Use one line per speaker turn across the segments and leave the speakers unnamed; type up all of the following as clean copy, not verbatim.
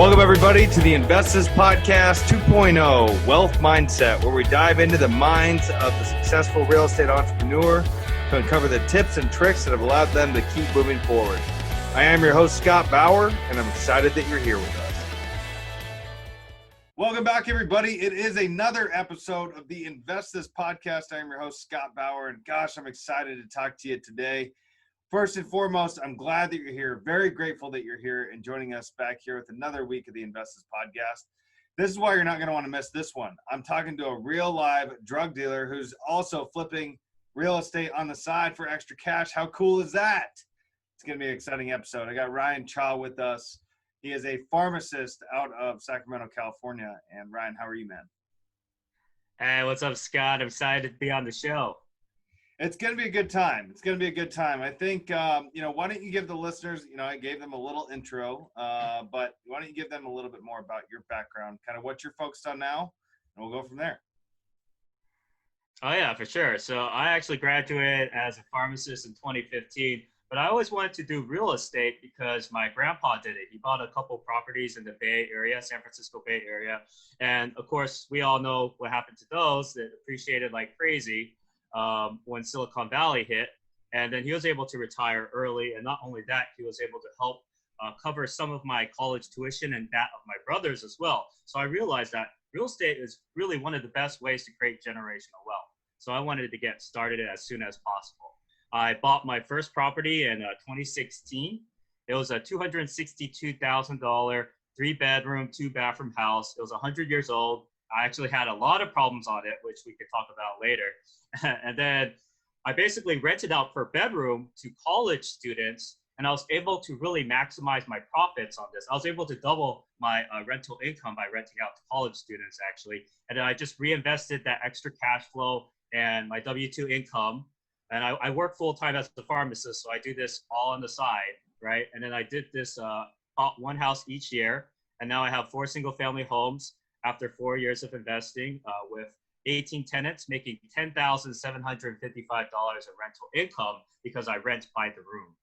Welcome, everybody, to the Investors Podcast 2.0 Wealth Mindset, where we dive into the minds of the successful real estate entrepreneur to uncover the tips and tricks that have allowed them to keep moving forward. I am your host, Scott Bauer, and I'm excited that you're here with us. Welcome back, everybody. It is another episode of the Investors Podcast. I am your host, Scott Bauer, and gosh, I'm excited to talk to you today. First and foremost, I'm glad that you're here. Very grateful that you're here and joining us back here with another week of the Investors Podcast. This is why you're not going to want to miss this one. I'm talking to a real live drug dealer who's also flipping real estate on the side for extra cash. How cool is that? It's going to be an exciting episode. I got Ryan Chaw with us. He is a pharmacist out of Sacramento, California. And Ryan, how are you, man?
Hey, what's up, Scott? I'm excited to be on the show.
It's going to be a good time. It's going to be a good time. I think, why don't you give the listeners, I gave them a little intro, but why don't you give them a little bit more about your background, kind of what you're focused on now, and we'll go from there.
Oh, yeah, for sure. So I actually graduated as a pharmacist in 2015, but I always wanted to do real estate because my grandpa did it. He bought a couple properties in the Bay Area, San Francisco Bay Area. And of course, we all know what happened to those that appreciated like crazy. When Silicon Valley hit, and then he was able to retire early. And not only that, he was able to help cover some of my college tuition and that of my brothers as well. So I realized that real estate is really one of the best ways to create generational wealth. So I wanted to get started as soon as possible. I bought my first property in 2016. It was a $262,000 3-bedroom, 2-bathroom house. It was 100 years old. I actually had a lot of problems on it, which we could talk about later. And then I basically rented out per bedroom to college students, and I was able to really maximize my profits on this. I was able to double my rental income by renting out to college students, actually. And then I just reinvested that extra cash flow and my W-2 income. And I work full-time as a pharmacist, so I do this all on the side, right? And then I did this one house each year, and now I have 4 single-family homes after 4 years of investing with 18 tenants, making $10,755 in rental income because I rent by the room.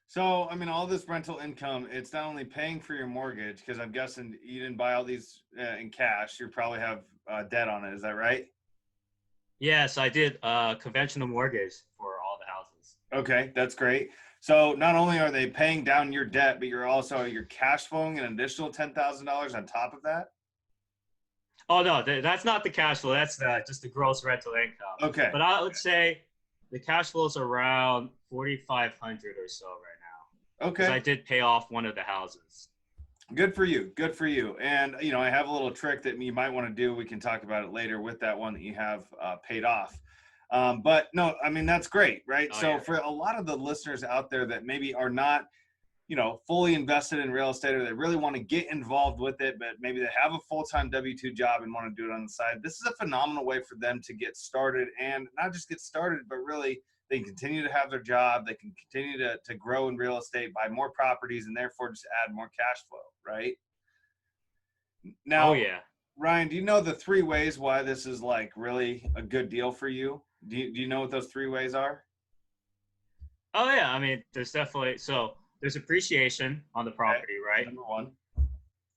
So, all this rental income, it's not only paying for your mortgage, because I'm guessing you didn't buy all these in cash. You probably have debt on it. Is that right?
Yes, I did conventional mortgage for all the houses.
Okay, that's great. So not only are they paying down your debt, but you're cash flowing an additional $10,000 on top of that?
Oh, no, that's not the cash flow. That's just the gross rental income.
Okay.
But I would say the cash flow is around $4,500 or so right now.
Okay.
Because I did pay off one of the houses.
Good for you. Good for you. And, I have a little trick that you might want to do. We can talk about it later with that one that you have paid off. But no, that's great, right?
Oh,
so
yeah.
For a lot of the listeners out there that maybe are not fully invested in real estate, or they really want to get involved with it, but maybe they have a full-time W-2 job and want to do it on the side. This is a phenomenal way for them to get started, and not just get started, but really they can continue to have their job. They can continue to grow in real estate, buy more properties, and therefore just add more cash flow, right? Now,
Oh, yeah.
Ryan, do you know the 3 ways why this is like really a good deal for you? Do you know what those 3 ways are?
Oh, yeah. There's definitely, there's appreciation on the property, right?
Number 1.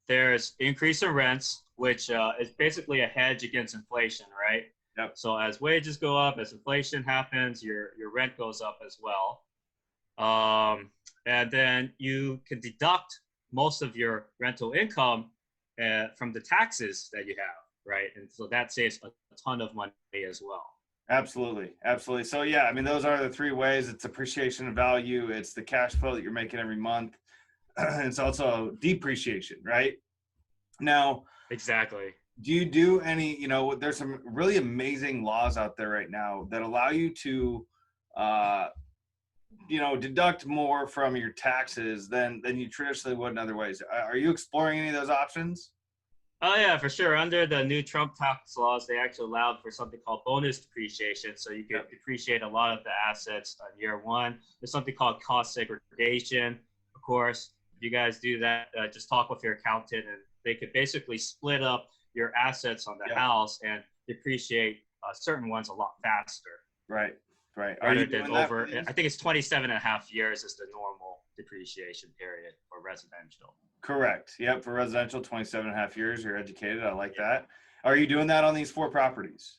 There's increase in rents, which is basically a hedge against inflation, right?
Yep.
So as wages go up, as inflation happens, your rent goes up as well. And then you can deduct most of your rental income from the taxes that you have, right? And so that saves a ton of money as well.
Absolutely. Absolutely. So yeah, those are the 3 ways. It's appreciation of value. It's the cash flow that you're making every month. It's also depreciation, right? Now,
exactly.
Do you do any, there's some really amazing laws out there right now that allow you to, deduct more from your taxes than you traditionally would in other ways. Are you exploring any of those options?
Oh, yeah, for sure. Under the new Trump tax laws, they actually allowed for something called bonus depreciation. So you can depreciate a lot of the assets on year 1. There's something called cost segregation. Of course, if you guys do that, just talk with your accountant, and they could basically split up your assets on the house and depreciate certain ones a lot faster.
Right. Are
rather
you
than
doing that
over, I think it's 27 and a half years is the normal depreciation period for residential.
Correct. Yep. For residential, 27 and a half years. You're educated. I like
Yeah.
that. Are you doing that on these 4 properties?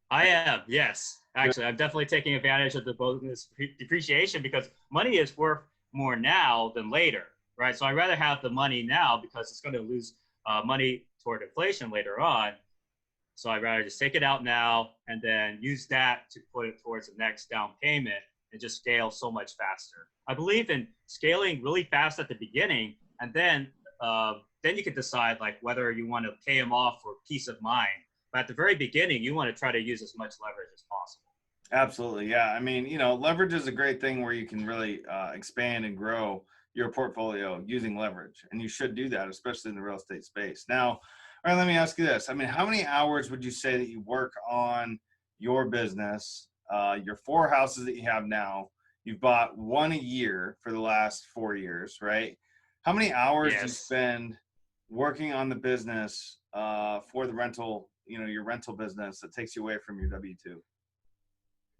I am, yes. Actually, I'm definitely taking advantage of the bonus depreciation because money is worth more now than later, right? So I'd rather have the money now because it's going to lose money toward inflation later on. So I'd rather just take it out now and then use that to put it towards the next down payment and just scale so much faster. I believe in scaling really fast at the beginning, and then you can decide like whether you want to pay them off for peace of mind. But at the very beginning, you want to try to use as much leverage as possible.
Absolutely. Yeah. I mean, leverage is a great thing where you can really expand and grow your portfolio using leverage. And you should do that, especially in the real estate space. Now, all right, let me ask you this. I mean, how many hours would you say that you work on your business, your 4 houses that you have now? You've bought one a year for the last 4 years, right? How many hours do you
Yes.
spend working on the business for the rental, your rental business that takes you away from your W-2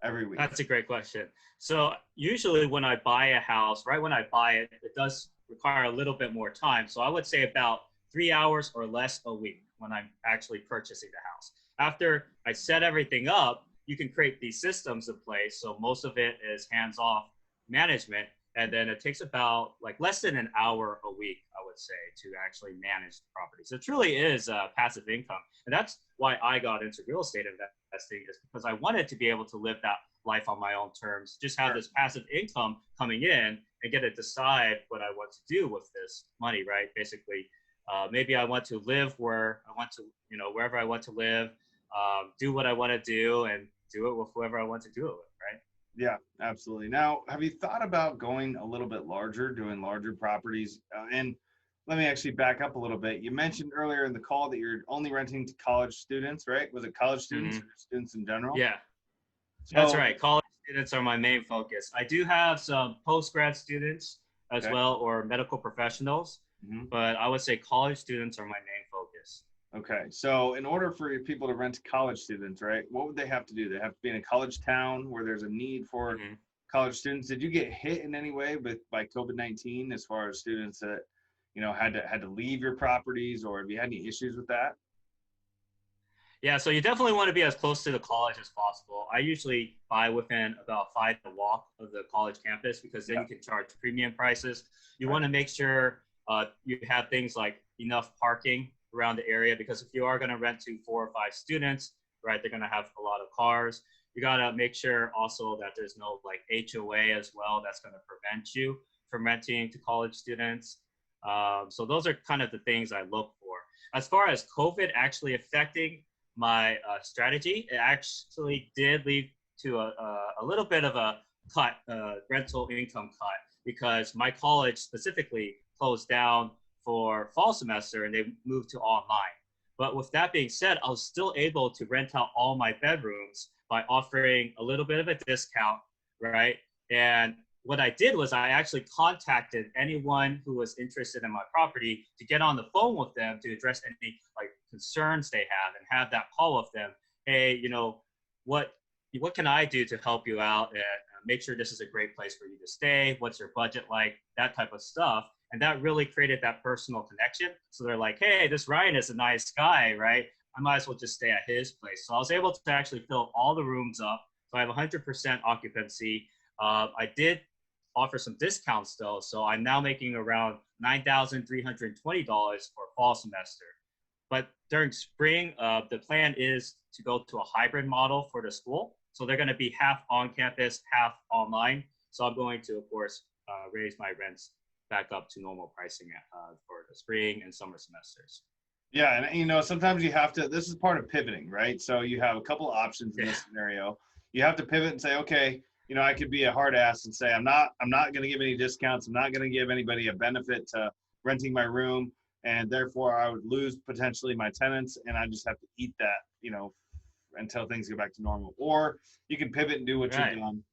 every week?
That's a great question. So usually when I buy a house, right when I buy it, it does require a little bit more time. So I would say about 3 hours or less a week when I'm actually purchasing the house. After I set everything up, you can create these systems in place. So most of it is hands-off management. And then it takes about like less than an hour a week, I would say, to actually manage the property. So it truly is passive income. And that's why I got into real estate investing, is because I wanted to be able to live that life on my own terms, just have this passive income coming in and get to decide what I want to do with this money, right? Basically, maybe I want to live where I want to, wherever I want to live, do what I want to do and do it with whoever I want to do it with, right?
Yeah, absolutely. Now, have you thought about going a little bit larger, doing larger properties? And let me actually back up a little bit. You mentioned earlier in the call that you're only renting to college students, right? Was it college students or students in general?
Yeah, that's
So,
right. College students are my main focus. I do have some post-grad students as
okay.
well, or medical professionals, but I would say college students are my main focus.
Okay. So in order for people to rent to college students, right, what would they have to do? They have to be in a college town where there's a need for college students. Did you get hit in any way by COVID-19 as far as students that, had to leave your properties, or have you had any issues with that?
Yeah, so you definitely want to be as close to the college as possible. I usually buy within about 5 minute walk of the college campus because then you can charge premium prices. You want to make sure you have things like enough parking around the area, because if you are going to rent to 4 or 5 students, right, they're going to have a lot of cars. You got to make sure also that there's no like HOA as well that's going to prevent you from renting to college students. So those are kind of the things I look for. As far as COVID actually affecting my strategy, it actually did lead to a little bit of a cut, rental income cut, because my college specifically closed down for fall semester and they moved to online. But with that being said, I was still able to rent out all my bedrooms by offering a little bit of a discount, right? And what I did was I actually contacted anyone who was interested in my property to get on the phone with them to address any like concerns they have and have that call with them. Hey, what can I do to help you out and make sure this is a great place for you to stay? What's your budget like? That type of stuff. And that really created that personal connection. So they're like, hey, this Ryan is a nice guy, right? I might as well just stay at his place. So I was able to actually fill all the rooms up. So I have 100% occupancy. I did offer some discounts though. So I'm now making around $9,320 for fall semester. But during spring, the plan is to go to a hybrid model for the school. So they're going to be half on campus, half online. So I'm going to, of course, raise my rents back up to normal pricing for the spring and summer semesters.
Yeah, and sometimes you have to. This is part of pivoting, right? So you have a couple of options in this scenario. You have to pivot and say, okay, I could be a hard ass and say, I'm not going to give any discounts. I'm not going to give anybody a benefit to renting my room, and therefore I would lose potentially my tenants, and I just have to eat that, until things go back to normal. Or you can pivot and do what you've done.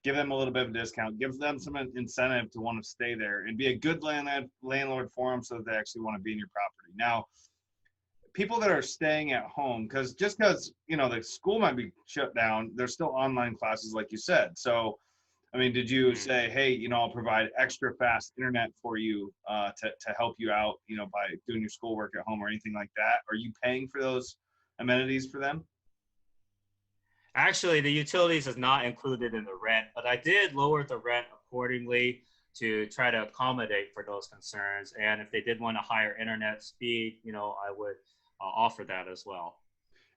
Give them a little bit of a discount, give them some incentive to want to stay there, and be a good landlord for them so that they actually want to be in your property. Now, people that are staying at home, because the school might be shut down, there's still online classes, like you said. So I mean, did you
Mhm.
say, hey, I'll provide extra fast internet for you to help you out, by doing your schoolwork at home or anything like that? Are you paying for those amenities for them?
Actually, the utilities is not included in the rent, but I did lower the rent accordingly to try to accommodate for those concerns. And if they did want a higher internet speed, I would offer that as well.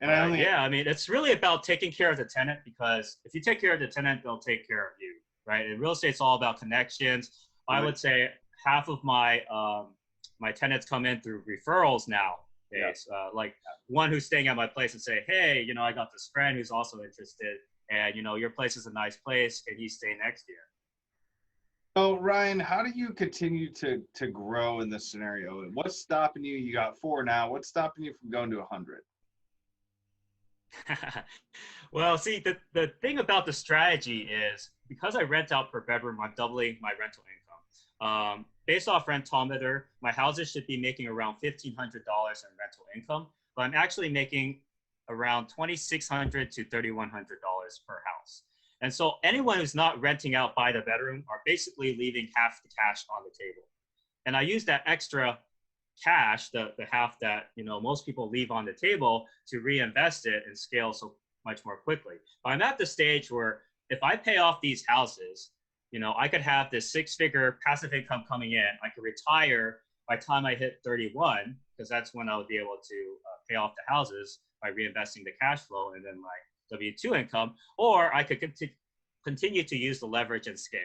And I
But
only,
yeah, I mean, it's really about taking care of the tenant, because if you take care of the tenant, they'll take care of you, right? And real estate's all about connections. I
right,
would say half of my tenants come in through referrals
yeah.
nowadays. Like one who's staying at my place and say, hey, I got this friend who's also interested, and your place is a nice place. Can he stay next year?
So Ryan, how do you continue to grow in this scenario? What's stopping you? You got 4 now. What's stopping you from going to 100?
Well, see, the thing about the strategy is because I rent out per bedroom, I'm doubling my rental income. Based off Rentometer, my houses should be making around $1,500 in rental income, but I'm actually making around $2,600 to $3,100 per house. And so anyone who's not renting out by the bedroom are basically leaving half the cash on the table. And I use that extra cash, the half that most people leave on the table, to reinvest it and scale so much more quickly. But I'm at the stage where if I pay off these houses, I could have this 6-figure passive income coming in. I could retire by the time I hit 31, because that's when I would be able to pay off the houses by reinvesting the cash flow and then my W-2 income, or I could continue to use the leverage and scale.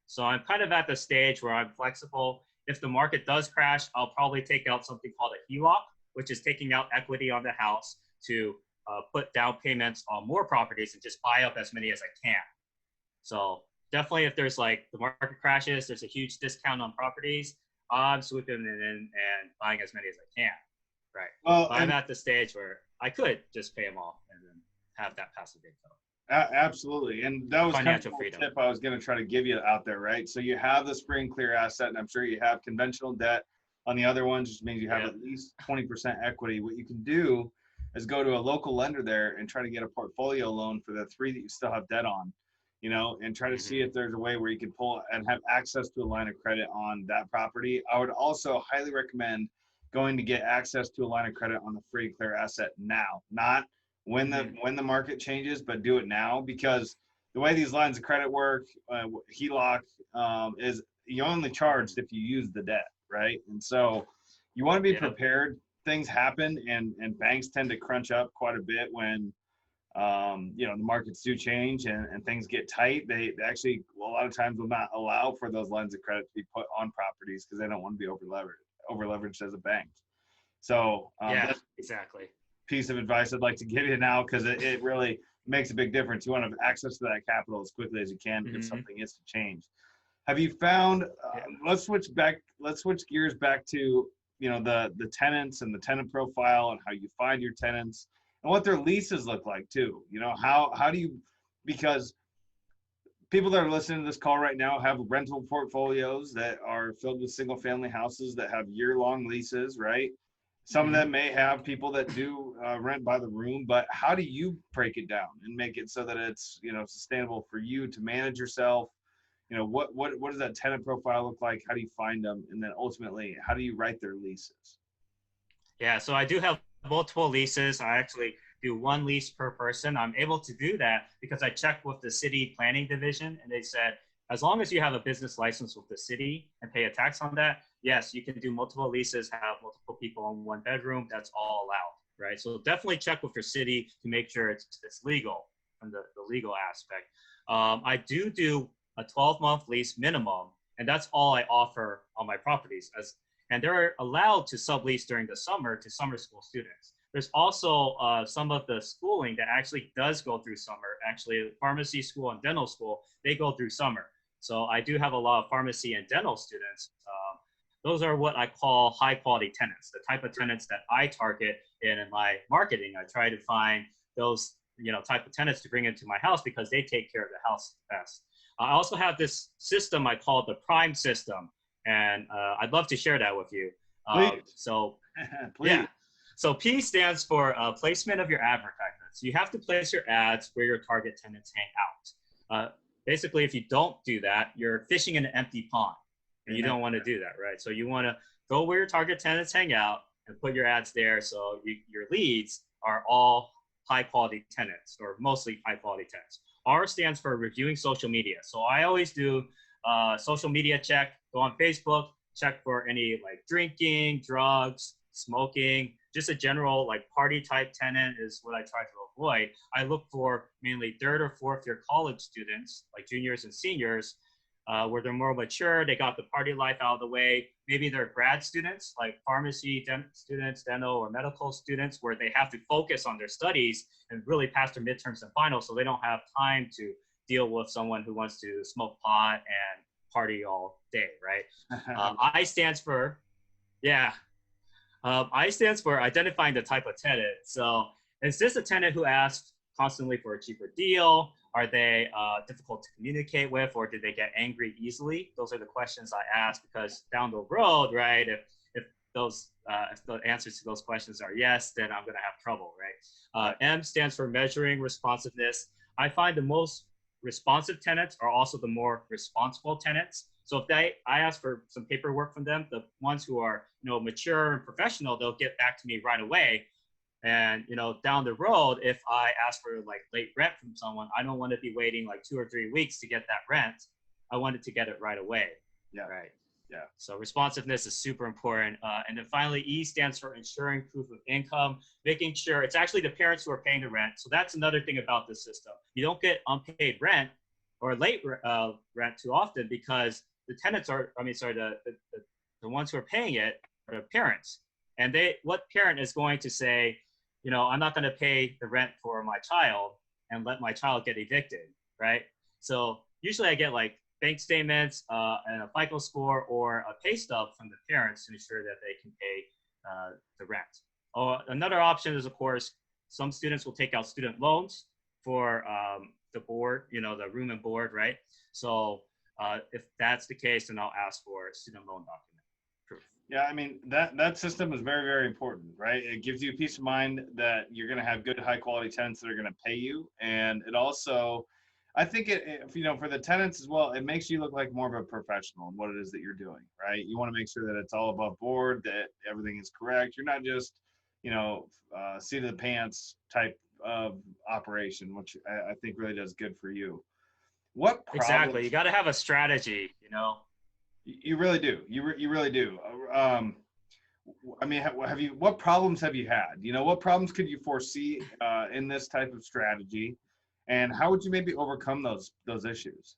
So I'm kind of at the stage where I'm flexible. If the market does crash, I'll probably take out something called a HELOC, which is taking out equity on the house to put down payments on more properties and just buy up as many as I can. So definitely, if there's like the market crashes, there's a huge discount on properties, I'm swooping in and buying as many as I can. Right.
Well,
But I'm
and
at the stage where I could just pay them all and then have that passive income.
absolutely. And that was kind of
Financial
the
freedom.
tip I was going to try to give you out there, right? So you have this free and clear asset, and I'm sure you have conventional debt on the other ones, which means you have
Yep.
at least 20% equity. What you can do is go to a local lender there and try to get a portfolio loan for the 3 that you still have debt on, and try to see
Mm-hmm.
if there's a way where you can pull and have access to a line of credit on that property. I would also highly recommend going to get access to a line of credit on the free and clear asset now, not
Mm-hmm.
when the market changes, but do it now, because the way these lines of credit work, HELOC, is you only charged if you use the debt, right? And so you want to be
Yep.
prepared. Things happen, and banks tend to crunch up quite a bit when the markets do change and things get tight. They actually a lot of times will not allow for those lines of credit to be put on properties because they don't want to be over leveraged as a bank. So
Yeah,
that's
exactly.
piece of advice I'd like to give you now, because it really makes a big difference. You want to have access to that capital as quickly as you can if
Mm-hmm.
something is to change. Have you found?
Yeah.
Let's switch back. Let's switch gears back to the tenants and the tenant profile and how you find your tenants and what their leases look like too. How do you, because people that are listening to this call right now have rental portfolios that are filled with single family houses that have year-long leases, right? Some of
Mm-hmm.
them may have people that do rent by the room, but how do you break it down and make it so that it's sustainable for you to manage yourself? What does that tenant profile look like? How do you find them, and then ultimately, how do you write their leases?
Yeah, so I do have multiple leases. I actually do one lease per person. I'm able to do that because I checked with the city planning division, and they said, as long as you have a business license with the city and pay a tax on that, yes, you can do multiple leases, have multiple people in one bedroom. That's all allowed, right? So definitely check with your city to make sure it's legal from the legal aspect. I do a 12-month lease minimum, and that's all I offer on my properties. And they're allowed to sublease during the summer to summer school students. There's also some of the schooling that actually does go through summer. Actually, pharmacy school and dental school, they go through summer. So I do have a lot of pharmacy and dental students. Those are what I call high quality tenants, the type of tenants that I target in my marketing. I try to find those type of tenants to bring into my house because they take care of the house best. I also have this system I call the Prime system, and I'd love to share that with you.
Please,
So
please.
yeah, so P stands for placement of your advertisements. You have to place your ads where your target tenants hang out. basically, if you don't do that, you're fishing in an empty pond, and you don't want to do that, right? So you want to go where your target tenants hang out and put your ads there, so your leads are all high quality tenants, or mostly high quality tenants. R stands for reviewing social media. So I always do social media check, go on Facebook, check for any like drinking, drugs, smoking, just a general like party type tenant is what I try to avoid. I look for mainly third or fourth year college students, like juniors and seniors, where they're more mature, they got the party life out of the way. Maybe they're grad students, like pharmacy students, dental or medical students, where they have to focus on their studies and really pass their midterms and finals, so they don't have time to deal with someone who wants to smoke pot and party all day, right? I stands for, yeah, I stands for identifying the type of tenant. So is this a tenant who asks constantly for a cheaper deal? Are they difficult to communicate with, or do they get angry easily? Those are the questions I ask, because down the road, right, if the answers to those questions are yes, then I'm going to have trouble, right? M stands for measuring responsiveness. I find the most responsive tenants are also the more responsible tenants. So if I ask for some paperwork from them, the ones who are mature and professional, they'll get back to me right away. And down the road, if I ask for like late rent from someone, I don't want to be waiting like 2 or 3 weeks to get that rent. I wanted to get it right away.
Yeah.
Right.
Yeah.
So responsiveness is super important. And then finally, E stands for ensuring proof of income, making sure it's actually the parents who are paying the rent. So that's another thing about this system. You don't get unpaid rent or late rent too often, because the tenants are, the ones who are paying it are the parents. And what parent is going to say, I'm not going to pay the rent for my child and let my child get evicted, right? So usually I get like bank statements and a FICO score or a pay stub from the parents to ensure that they can pay the rent. Another option is, of course, some students will take out student loans for the board, the room and board, right? So if that's the case, then I'll ask for a student loan document proof.
Yeah, I mean, that system is very, very important, right? It gives you peace of mind that you're going to have good, high quality tenants that are going to pay you. And it also, I think for the tenants as well, it makes you look like more of a professional in what it is that you're doing, right? You want to make sure that it's all above board, that everything is correct. You're not just, seat of the pants type of operation, which I think really does good for you. What problems?
Exactly. You got to have a strategy,
You really do. You really do. I mean, what problems have you had? What problems could you foresee in this type of strategy, and how would you maybe overcome those issues?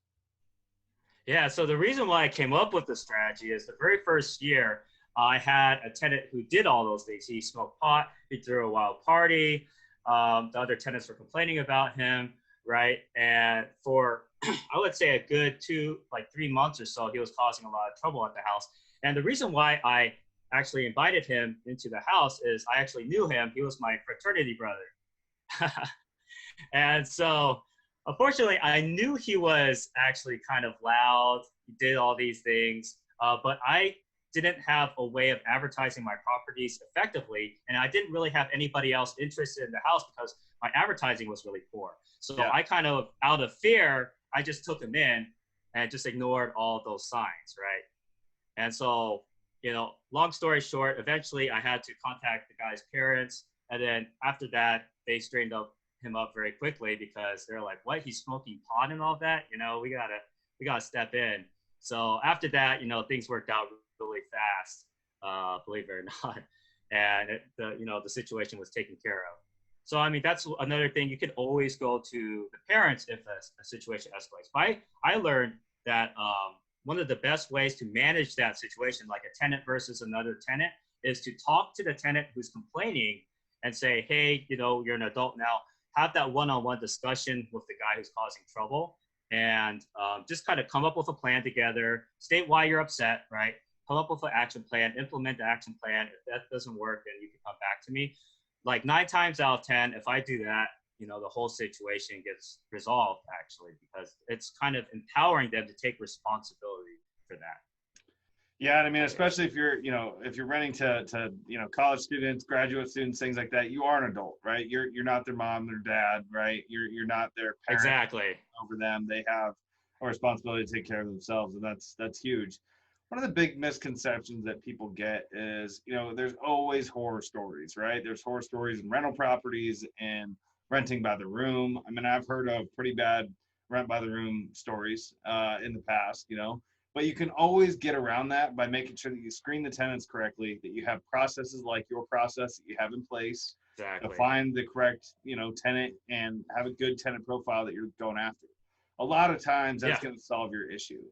Yeah, so the reason why I came up with the strategy is the very first year, I had a tenant who did all those things. He smoked pot, he threw a wild party, the other tenants were complaining about him, right? And for, I would say, a good 3 months or so, he was causing a lot of trouble at the house. And the reason why I actually invited him into the house is I actually knew him. He was my fraternity brother. And so, unfortunately, I knew he was actually kind of loud. He did all these things, but I didn't have a way of advertising my properties effectively, and I didn't really have anybody else interested in the house because my advertising was really poor. So yeah. I kind of, out of fear, I just took him in and just ignored all of those signs, right? And so, long story short, eventually I had to contact the guy's parents, and then after that, they straightened him up very quickly, because they're like, "What? He's smoking pot and all that? We gotta step in." So after that, things worked out really fast, believe it or not, and the situation was taken care of. So I mean, that's another thing. You could always go to the parents if a situation escalates. But I learned that one of the best ways to manage that situation, like a tenant versus another tenant, is to talk to the tenant who's complaining and say, "Hey, you're an adult now. Have that one-on-one discussion with the guy who's causing trouble, and just kind of come up with a plan together. State why you're upset, right? Come up with an action plan, implement the action plan. If that doesn't work, then you can come back to me." Like 9 times out of 10, if I do that, the whole situation gets resolved, actually, because it's kind of empowering them to take responsibility for that.
Yeah, and I mean, especially if you're renting to college students, graduate students, things like that, you are an adult, right? You're not their mom, their dad, right? You're not their parent.
Exactly.
Over them. They have a responsibility to take care of themselves, and that's huge. One of the big misconceptions that people get is, there's always horror stories, right? There's horror stories in rental properties and renting by the room. I mean, I've heard of pretty bad rent by the room stories in the past, but you can always get around that by making sure that you screen the tenants correctly, that you have processes like your process that you have in place to
Exactly.
find the correct, tenant and have a good tenant profile that you're going after. A lot of times that's
Yeah.
going to solve your issue,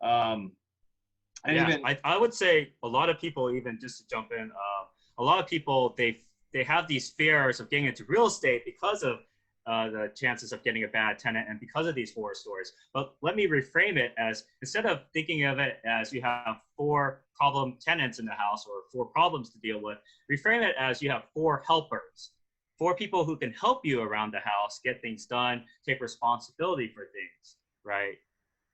um, and
Yeah,
even
I would say a lot of people, even just to jump in, a lot of people they have these fears of getting into real estate because of the chances of getting a bad tenant and because of these horror stories. But let me reframe it as, instead of thinking of it as you have 4 problem tenants in the house or 4 problems to deal with, reframe it as you have 4 helpers, 4 people who can help you around the house, get things done, take responsibility for things, right?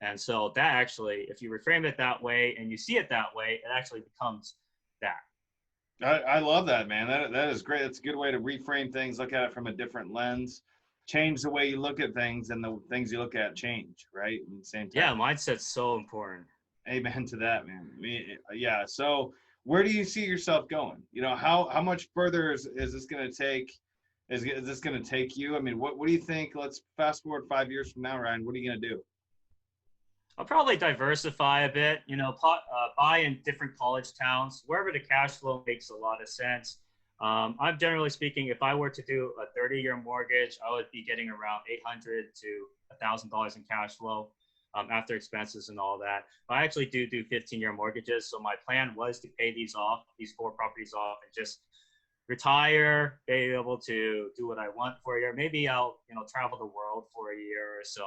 And so that actually, if you reframe it that way and you see it that way, it actually becomes that.
I love that, man. That is great. That's a good way to reframe things, look at it from a different lens, change the way you look at things, and the things you look at change, right? At the same
Yeah,
time.
mindset's so important.
Amen to that, man. I mean, yeah. So where do you see yourself going? How much further is this going to take? Is this going to take you? I mean, what do you think? Let's fast forward 5 years from now, Ryan. What are you going to do?
I'll probably diversify a bit, buy in different college towns, wherever the cash flow makes a lot of sense. I'm generally speaking, if I were to do a 30-year mortgage, I would be getting around $800 to $1,000 in cash flow after expenses and all that. But I actually do 15-year mortgages. So my plan was to pay these 4 properties off, and just retire, be able to do what I want for a year. Maybe I'll, travel the world for a year or so.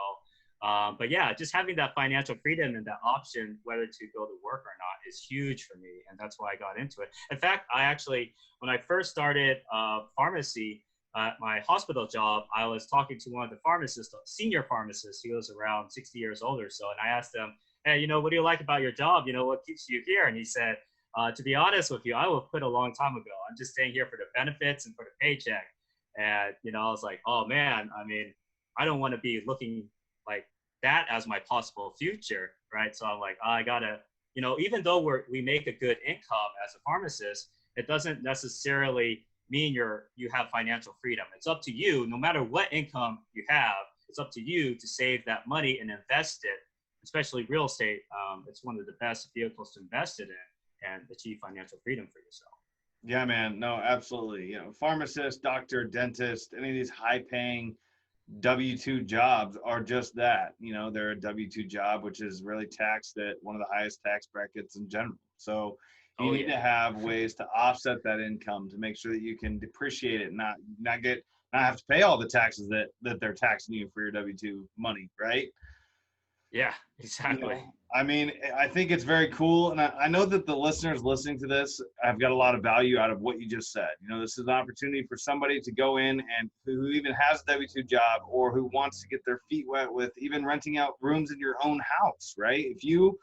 But yeah, just having that financial freedom and that option, whether to go to work or not, is huge for me. And that's why I got into it. In fact, when I first started pharmacy, my hospital job, I was talking to one of the pharmacists, senior pharmacists. He was around 60 years old or so. And I asked him, hey, what do you like about your job? What keeps you here? And he said, to be honest with you, I would quit a long time ago. I'm just staying here for the benefits and for the paycheck. And, I was like, oh man, I mean, I don't want to be looking like that as my possible future, right? So I'm like, I gotta, even though we make a good income as a pharmacist, it doesn't necessarily mean you have financial freedom. It's up to you, no matter what income you have, it's up to you to save that money and invest it, especially real estate. It's one of the best vehicles to invest it in and achieve financial freedom for yourself.
Yeah, man. No, absolutely. Pharmacist, doctor, dentist, any of these high-paying W-2 jobs are just that. They're a W-2 job, which is really taxed at one of the highest tax brackets in general. So you need to have ways to offset that income to make sure that you can depreciate it, not have to pay all the taxes that they're taxing you for your W-2 money, right?
Yeah, exactly.
I mean, I think it's very cool. And I know that the listeners listening to this have got a lot of value out of what you just said. This is an opportunity for somebody to go in and who even has a W-2 job, or who wants to get their feet wet with even renting out rooms in your own house, right? If you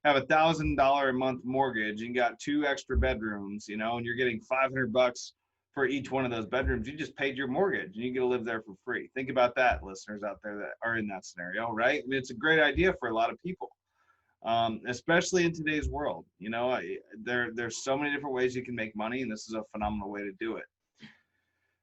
have $1,000 a month mortgage and got 2 extra bedrooms, and you're getting $500 for each one of those bedrooms, you just paid your mortgage and you get to live there for free. Think about that, listeners out there that are in that scenario, right? I mean, it's a great idea for a lot of people, especially in today's world. There's so many different ways you can make money, and this is a phenomenal way to do it.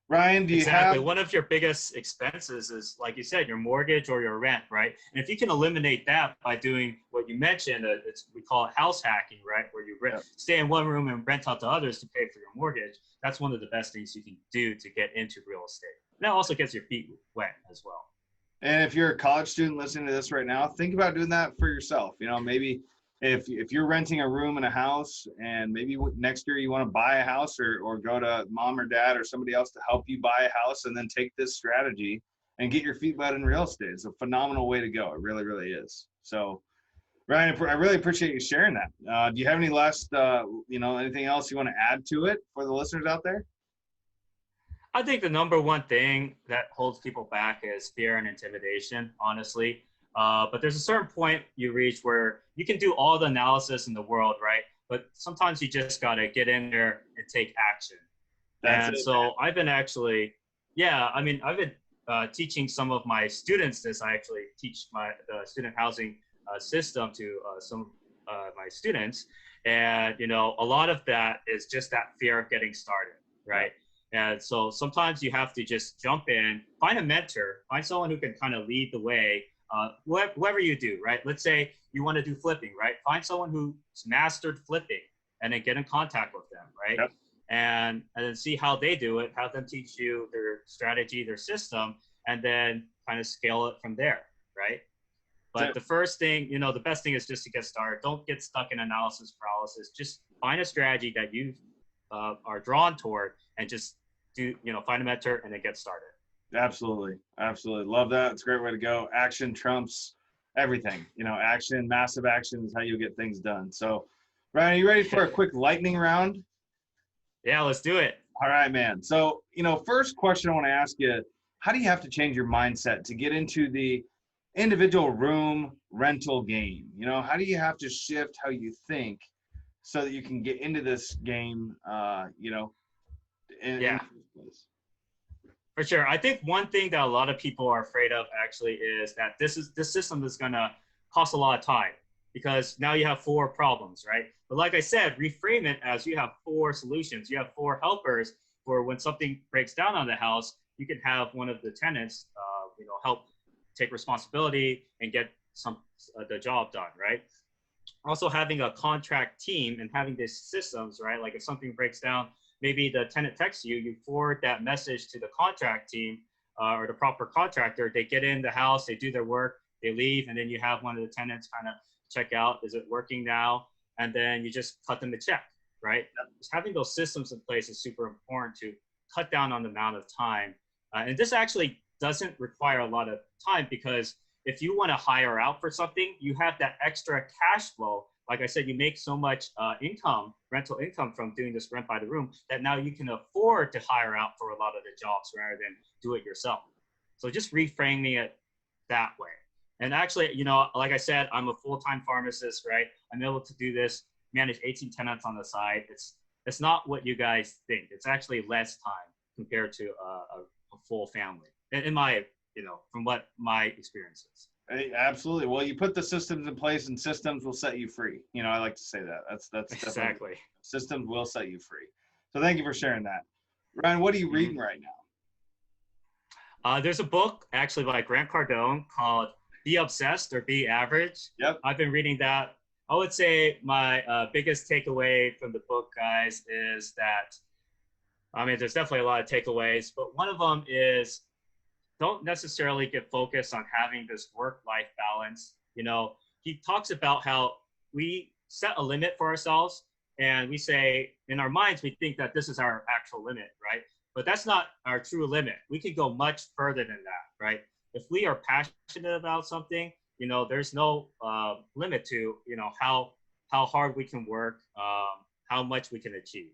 Ryan, do you
Exactly.
have?
One of your biggest expenses is, like you said, your mortgage or your rent, right? And if you can eliminate that by doing what you mentioned, we call it house hacking, right? Where you stay in one room and rent out to others to pay for your mortgage. That's one of the best things you can do to get into real estate. And that also gets your feet wet as well.
And if you're a college student listening to this right now, think about doing that for yourself. Maybe if you're renting a room in a house, and maybe next year you want to buy a house, or go to mom or dad or somebody else to help you buy a house, and then take this strategy and get your feet wet in real estate. It's a phenomenal way to go. It really, really is. So, Ryan, I really appreciate you sharing that. Do you have any last, anything else you want to add to it for the listeners out there?
I think the number one thing that holds people back is fear and intimidation, honestly. But there's a certain point you reach where you can do all the analysis in the world, right? But sometimes you just got to get in there and take action.
That's it,
so man. I've been teaching some of my students this. I actually teach the student housing system to some of my students, and a lot of that is just that fear of getting started, right? And so sometimes you have to just jump in, find a mentor, find someone who can kind of lead the way. Whatever you do, right? Let's say you want to do flipping, right? Find someone who's mastered flipping, and then get in contact with them, right?
Yep.
And then see how they do it, have them teach you their strategy, their system, and then kind of scale it from there, right? But the first thing, the best thing is just to get started. Don't get stuck in analysis paralysis. Just find a strategy that you are drawn toward, and just find a mentor and then get started.
Absolutely. Absolutely. Love that. It's a great way to go. Action trumps everything. Action, massive action is how you get things done. So, Ryan, are you ready for a quick lightning round?
Yeah, let's do it.
All right, man. So, first question I want to ask you, how do you have to change your mindset to get into the individual room rental game? How do you have to shift how you think so that you can get into this game, in the first place?
For sure. I think one thing that a lot of people are afraid of actually is that this system is going to cost a lot of time, because now you have 4 problems, right? But like I said, reframe it as you have 4 solutions. You have 4 helpers for when something breaks down on the house. You can have one of the tenants, help take responsibility and get the job done, right? Also having a contract team and having these systems, right? Like if something breaks down, maybe the tenant texts you, you forward that message to the contract team or the proper contractor. They get in the house, they do their work, they leave, and then you have one of the tenants kind of check out, is it working now? And then you just cut them a check, right? Just having those systems in place is super important to cut down on the amount of time. And this actually doesn't require a lot of time, because if you want to hire out for something, you have that extra cash flow. Like I said, you make so much rental income from doing this rent by the room, that now you can afford to hire out for a lot of the jobs rather than do it yourself. So just reframing it that way. And actually, like I said, I'm a full-time pharmacist, right? I'm able to do this, manage 18 tenants on the side. It's not what you guys think. It's actually less time compared to a full family, in my, from what my experience is.
Hey, absolutely. Well, you put the systems in place, and systems will set you free. I like to say that. That's
exactly.
Systems will set you free. So thank you for sharing that. Ryan, what are you reading right now?
There's a book actually by Grant Cardone called Be Obsessed or Be Average.
Yep.
I've been reading that. I would say my biggest takeaway from the book, guys, is that, there's definitely a lot of takeaways, but one of them is, don't necessarily get focused on having this work-life balance. He talks about how we set a limit for ourselves, and we say, in our minds, we think that this is our actual limit, right? But that's not our true limit. We could go much further than that, right? If we are passionate about something, there's no limit to, how hard we can work, how much we can achieve.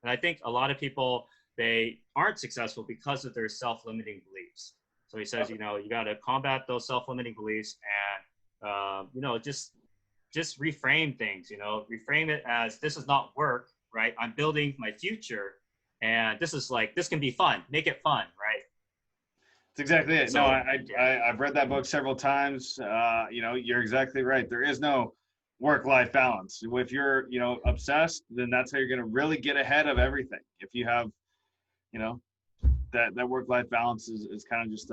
And I think a lot of people, they aren't successful because of their self-limiting beliefs. So he says, you got to combat those self-limiting beliefs, and, just reframe things, reframe it as, this is not work, right? I'm building my future, and this can be fun. Make it fun, right?
That's exactly it.
So,
no, I've read that book several times. You're exactly right. There is no work-life balance. If you're, obsessed, then that's how you're going to really get ahead of everything. If you have, that work-life balance is kind of just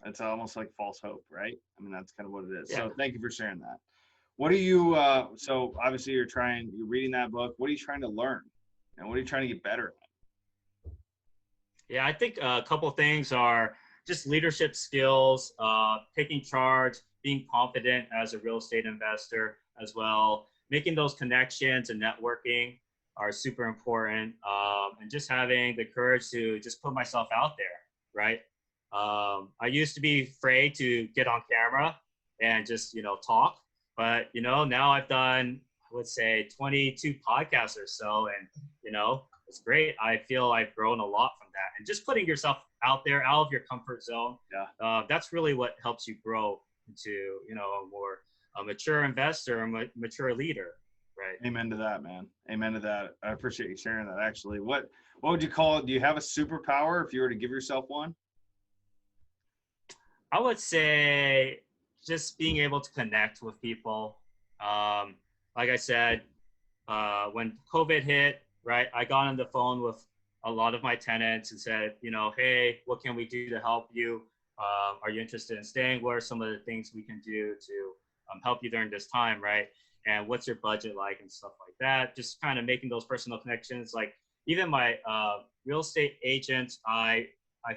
it's almost like false hope, right? That's kind of what it is. Yeah. So thank you for sharing that. What are you so obviously you're reading that book. What are you trying to learn, and what are you trying to get better at?
Yeah, I think a couple of things are just leadership skills, taking charge, being confident as a real estate investor as well, making those connections and networking are super important, and just having the courage to just put myself out there, right? I used to be afraid to get on camera and just, talk, but, now I've done, I would say 22 podcasts or so, and, it's great. I feel I've grown a lot from that, and just putting yourself out there, out of your comfort zone. Yeah. That's really what helps you grow into, a mature investor, a mature leader. Right.
Amen to that, man. Amen to that. I appreciate you sharing that. Actually, what would you call it? Do you have a superpower if you were to give yourself one?
I would say just being able to connect with people. Like I said, when COVID hit, right, I got on the phone with a lot of my tenants and said, hey, what can we do to help you? Are you interested in staying? What are some of the things we can do to help you during this time, right? And what's your budget like and stuff like that? Just kind of making those personal connections. Like even my real estate agent, I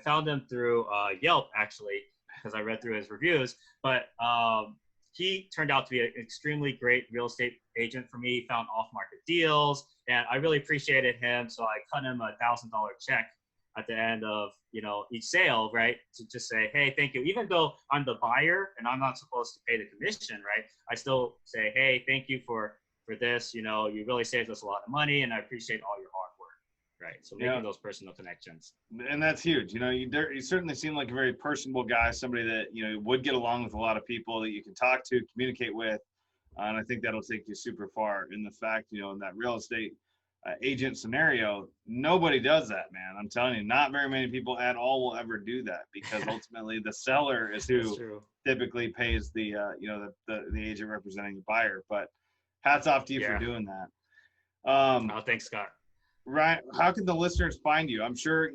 found him through Yelp actually because I read through his reviews, but he turned out to be an extremely great real estate agent for me. Found off-market deals, and I really appreciated him. So I cut him $1,000 check at the end of each sale, right? To just say, hey, thank you. Even though I'm the buyer and I'm not supposed to pay the commission, right? I still say, hey, thank you for this. You really saved us a lot of money, and I appreciate all your hard work, right? So making those personal connections.
And that's huge. You certainly seem like a very personable guy, somebody that would get along with a lot of people that you can talk to, communicate with, and I think that'll take you super far. In the fact, in that real estate agent scenario, nobody does that, man. I'm telling you, not very many people at all will ever do that, because ultimately the seller is who typically pays the agent representing the buyer. But hats off to you for doing that.
Oh, thanks, Scott.
Ryan, how can the listeners find you? I'm sure,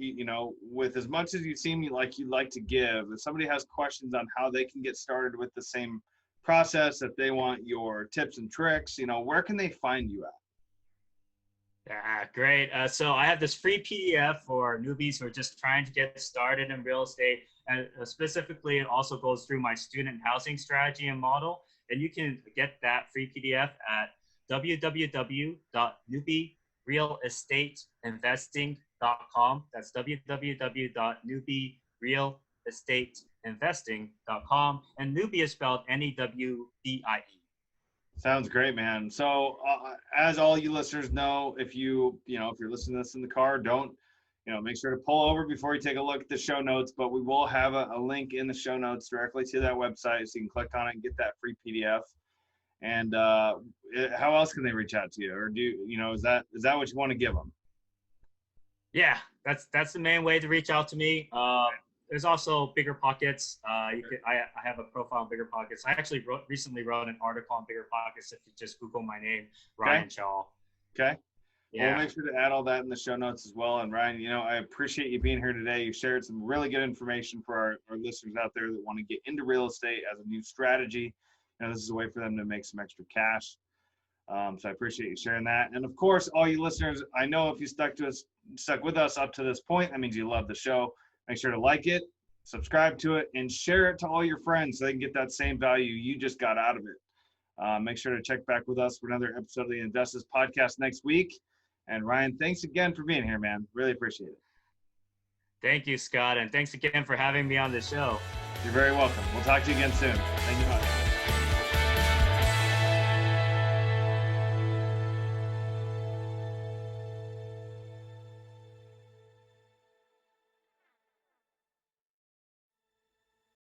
with as much as you seem like you'd like to give, if somebody has questions on how they can get started with the same process, if they want your tips and tricks, where can they find you at?
Yeah, great. So I have this free PDF for newbies who are just trying to get started in real estate. And specifically, it also goes through my student housing strategy and model. And you can get that free PDF at www.newbierealestateinvesting.com. That's www.newbierealestateinvesting.com. And newbie is spelled NEWBIE.
Sounds great, man. So as all you listeners know, if you're listening to this in the car, don't, make sure to pull over before you take a look at the show notes, but we will have a link in the show notes directly to that website, so you can click on it and get that free PDF. And how else can they reach out to you? Or is that what you want to give them?
Yeah, that's the main way to reach out to me. There's also Bigger Pockets. I have a profile on Bigger Pockets. I actually recently wrote an article on Bigger Pockets. If you just Google my name, Ryan Chaw.
Okay.
Yeah.
We'll make sure to add all that in the show notes as well. And Ryan, I appreciate you being here today. You shared some really good information for our listeners out there that want to get into real estate as a new strategy. This is a way for them to make some extra cash. So I appreciate you sharing that. And of course, all you listeners, I know if you stuck with us up to this point, that means you love the show. Make sure to like it, subscribe to it, and share it to all your friends so they can get that same value you just got out of it. Make sure to check back with us for another episode of the Invest This Podcast next week. And Ryan, thanks again for being here, man. Really appreciate it.
Thank you, Scott. And thanks again for having me on the show.
You're very welcome. We'll talk to you again soon. Thank you much.